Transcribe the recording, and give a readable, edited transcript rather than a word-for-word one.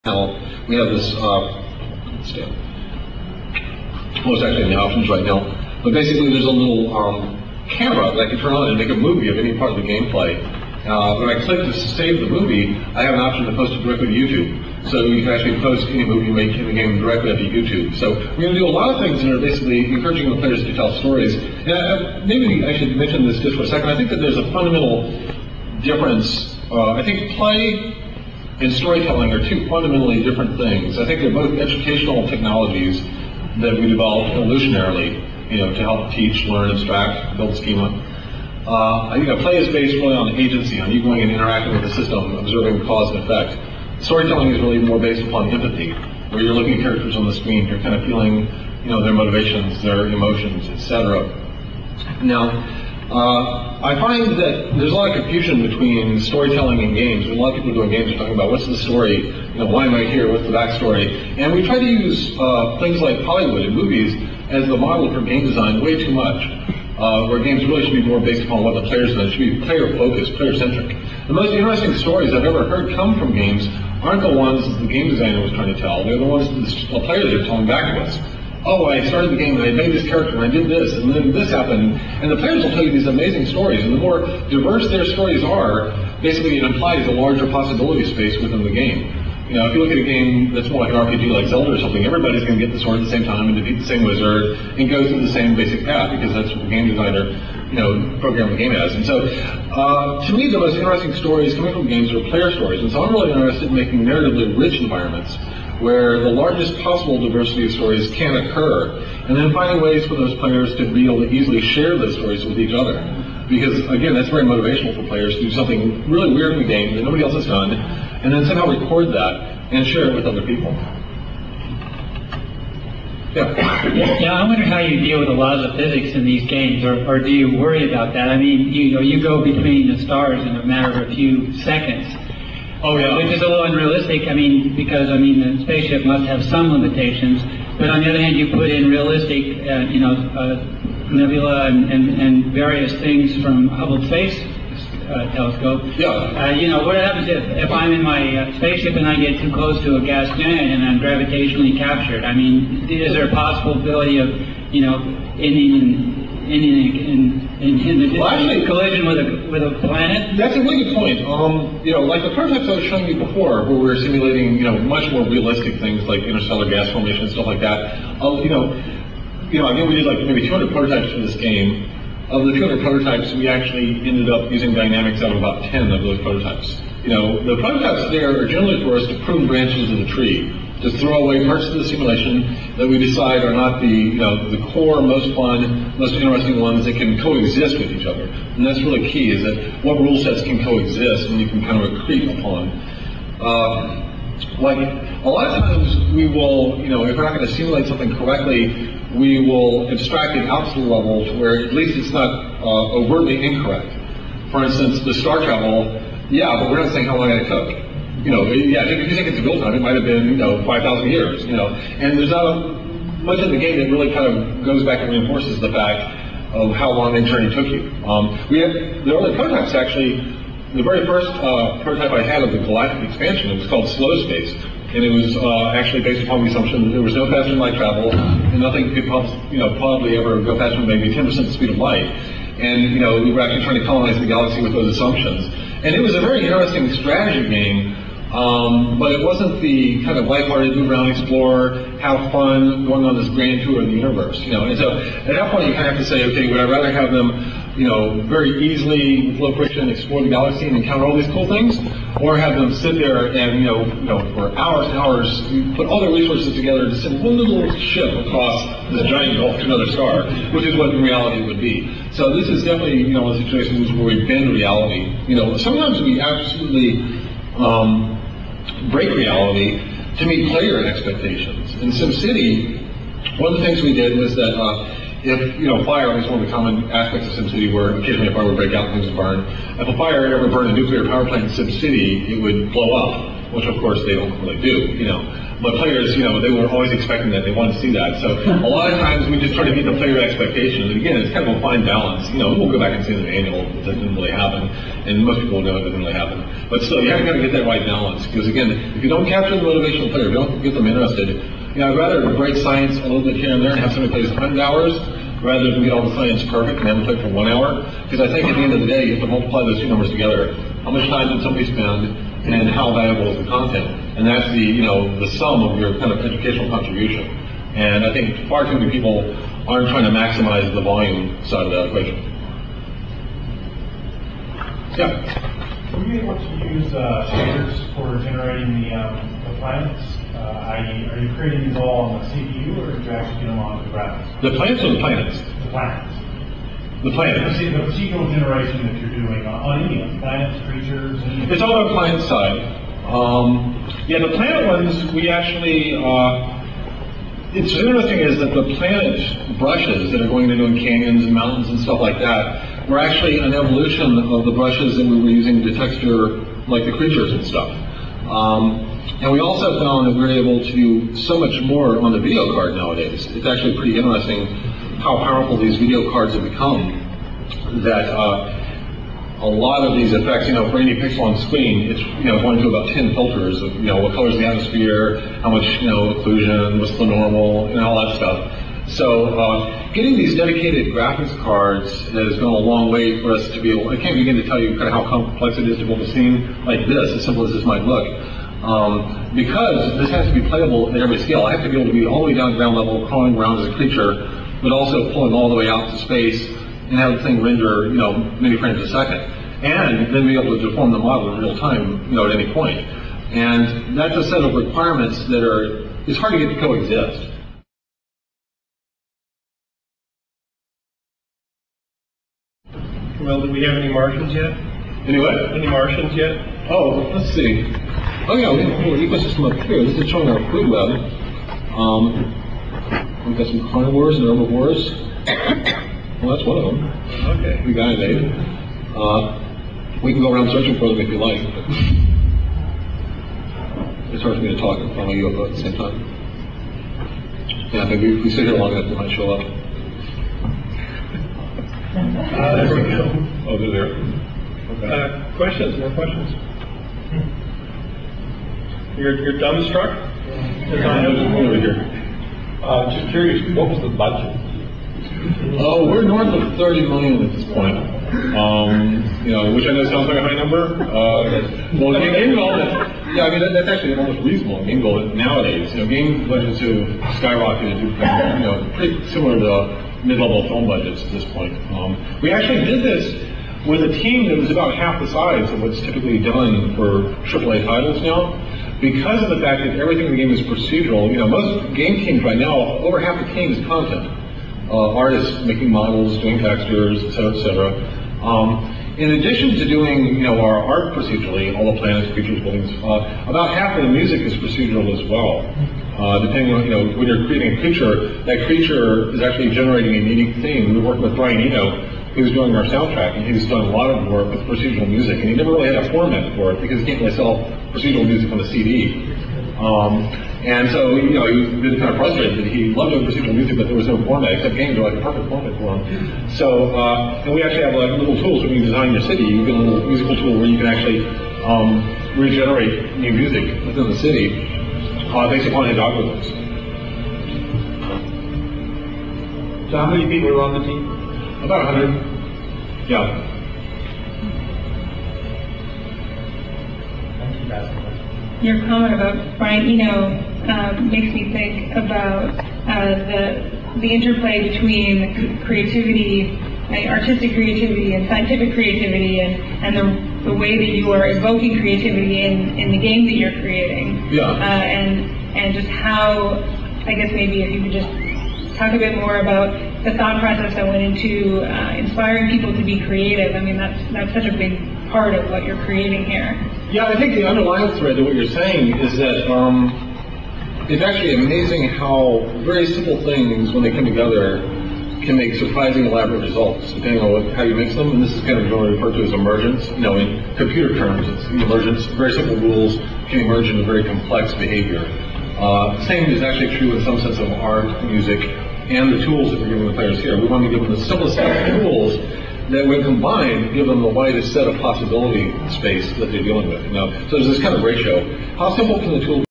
Now, we have this, well, it's actually in the options right now, but basically there's a little camera that I can turn on and make a movie of any part of the gameplay. When I click to save the movie, I have an option to post it directly to YouTube. So you can actually post any movie you make in the game directly to YouTube. So we're going to do a lot of things that are basically encouraging the players to tell stories. And maybe I should mention this just for a second. I think that there's a fundamental difference. I think play and storytelling are two fundamentally different things. I think they're both educational technologies that we developed evolutionarily, to help teach, learn, abstract, build schema. Play is based really on agency, on you going and interacting with the system, observing cause and effect. Storytelling is really more based upon empathy, where you're looking at characters on the screen, you're kind of feeling, their motivations, their emotions, etc. Now, I find that there's a lot of confusion between storytelling and games. A lot of people doing games are talking about what's the story, why am I here, what's the backstory, and we try to use things like Hollywood and movies as the model for game design way too much. Where games really should be more based upon what the players know. It should be player-focused, player-centric. The most interesting stories I've ever heard come from games aren't the ones that the game designer was trying to tell. They're the ones that the players are telling back to us. Oh, I started the game and I made this character and I did this and then this happened. And the players will tell you these amazing stories. And the more diverse their stories are, basically it implies a larger possibility space within the game. If you look at a game that's more like an RPG like Zelda or something, everybody's going to get the sword at the same time and defeat the same wizard and go through the same basic path because that's what the game designer, programmed the game as. And so, to me, the most interesting stories coming from games are player stories. And so I'm really interested in making narratively rich environments where the largest possible diversity of stories can occur, and then finding ways for those players to be able to easily share those stories with each other. Because, again, that's very motivational for players to do something really weird in the game that nobody else has done, and then somehow record that and share it with other people. Yeah, I wonder how you deal with the laws of physics in these games, or do you worry about that? I mean, you go between the stars in a matter of a few seconds. Oh, yeah. Which is a little unrealistic, because the spaceship must have some limitations, but on the other hand, you put in realistic, nebula and various things from Hubble Space Telescope. Yeah. What happens if I'm in my spaceship and I get too close to a gas giant and I'm gravitationally captured? I mean, is there a possibility of, ending in a collision with a planet? That's a really good point. Like the prototypes I was showing you before, where we were simulating, much more realistic things like interstellar gas formation and stuff like that. Again, we did like maybe 200 prototypes for this game. Of the 200 prototypes, we actually ended up using dynamics out of about 10 of those prototypes. The prototypes there are generally for us to prune branches of the tree, to throw away parts of the simulation that we decide are not the core, most fun, most interesting ones that can coexist with each other. And that's really key, is that what rule sets can coexist and you can kind of accrete upon. Like a lot of times we will, if we're not going to simulate something correctly, we will abstract it out to the level to where at least it's not overtly incorrect. For instance, the star travel, but we're not saying how long it took. If you think it's a build time, it might have been, 5,000 years, and there's not much in the game that really kind of goes back and reinforces the fact of how long the journey took you. We had the early prototypes actually. The very first prototype I had of the galactic expansion, it was called Slow Space, and it was actually based upon the assumption that there was no faster than light travel, and nothing could probably ever go faster than maybe 10% the speed of light. And we were actually trying to colonize the galaxy with those assumptions. And it was a very interesting strategy game, but it wasn't the kind of lighthearted, move around, explore, have fun, going on this grand tour of the universe. And so at that point you kind of have to say, okay, would I rather have them very easily, with low friction, explore the galaxy and encounter all these cool things, or have them sit there and, for hours and hours, put all their resources together to send one little ship across this giant gulf to another star, which is what in reality would be. So this is definitely, one of the situations where we bend reality. Sometimes we absolutely break reality to meet player expectations. In SimCity, one of the things we did was that if, fire is one of the common aspects of SimCity where occasionally a fire would break out and things would burn. If a fire ever burned a nuclear power plant in SimCity, it would blow up. which of course they don't really do, But players, they were always expecting that, they wanted to see that. So a lot of times we just try to meet the player expectations. And again, it's kind of a fine balance. We'll go back and see the manual, it didn't really happen. And most people know it doesn't really happen. But still, you have to get that right balance. Because again, if you don't capture the motivational player, don't get them interested. I'd rather break science a little bit here and there and have somebody play 100 hours rather than get all the science perfect and have them play for 1 hour. Because I think at the end of the day, you have to multiply those two numbers together. How much time did somebody spend, and how valuable is the content? And that's the sum of your kind of educational contribution. And I think far too many people aren't trying to maximize the volume side of that equation. Yeah? Were you able to use shaders for generating the planets? I.e., are you creating these all on the CPU, or did you actually get them on the graphics? The planets or the planets? The planets. The planets. The procedural generation that you're doing on any of them, planets, creatures, and it's all on the planet side. The planet ones, we actually, it's interesting is that the planet brushes that are going into canyons and mountains and stuff like that were actually an evolution of the brushes that we were using to texture like the creatures and stuff. And we also found that we were able to do so much more on the video card nowadays. It's actually pretty interesting how powerful these video cards have become, that a lot of these effects, for any pixel on screen, it's going through about 10 filters of what colors the atmosphere, how much occlusion, what's the normal, and all that stuff. So getting these dedicated graphics cards that has gone a long way for us to be able, I can't begin to tell you kind of how complex it is to build a scene like this, as simple as this might look. Because this has to be playable at every scale. I have to be able to be all the way down to ground level, crawling around as a creature, but also pulling all the way out to space and have the thing render, many frames a second. And then be able to deform the model in real time, at any point. And that's a set of requirements that it's hard to get to coexist. Well, do we have any Martians yet? Anyway? Any Martians yet? Oh, let's see. Oh yeah, we have a little ecosystem up here. This is showing our food web. We've got some carnivores and herbivores. Well, that's one of them. Okay. We got it. We can go around searching for them if you like. It's hard for me to talk and follow you up at the same time. Yeah, maybe if we sit here long enough, they might show up. There we go. Oh, they're there. Okay. Questions? More questions? You're dumbstruck? Over here. Just curious, what was the budget? Oh, we're north of 30 million at this point. Which I know sounds like a high number. Well, game development, yeah, I mean that's actually almost reasonable. Game development nowadays, game budgets have skyrocketed to pretty similar to mid-level film budgets at this point. We actually did this with a team that was about half the size of what's typically done for AAA titles now. Because of the fact that everything in the game is procedural, most game teams right now, over half the team is content. Artists making models, doing textures, et cetera, in addition to doing, our art procedurally, all the planets, creatures, buildings, about half of the music is procedural as well. Depending on, when you're creating a creature, that creature is actually generating a unique theme. We're working with Brian Eno, who's doing our soundtrack, and he's done a lot of work with procedural music, and he never really had a format for it because he can't really sell procedural music on the CD. And so, he was been kind of frustrated that he loved doing procedural music, but there was no format, except games are like a perfect format for him. So, and we actually have like little tools when you design your city. You get a little musical tool where you can actually regenerate new music within the city based upon his algorithms. So how many people are on the team? About 100. Yeah. Your comment about Brian Eno makes me think about the interplay between creativity, artistic creativity, and scientific creativity, and the way that you are evoking creativity in the game that you're creating. Yeah. And just how, I guess maybe if you could just talk a bit more about the thought process that went into inspiring people to be creative. I mean, that's such a big part of what you're creating here. Yeah, I think the underlying thread to what you're saying is that it's actually amazing how very simple things, when they come together, can make surprising elaborate results depending on how you mix them. And this is kind of generally referred to as emergence. You know, in computer terms, it's emergence. Very simple rules can emerge into very complex behavior. Same is actually true in some sense of art, music, and the tools that we're giving the players here. We want to give them the simplest set of tools that when combined, give them the widest set of possibility space that they're dealing with. You know, so there's this kind of ratio. How simple can the tool be?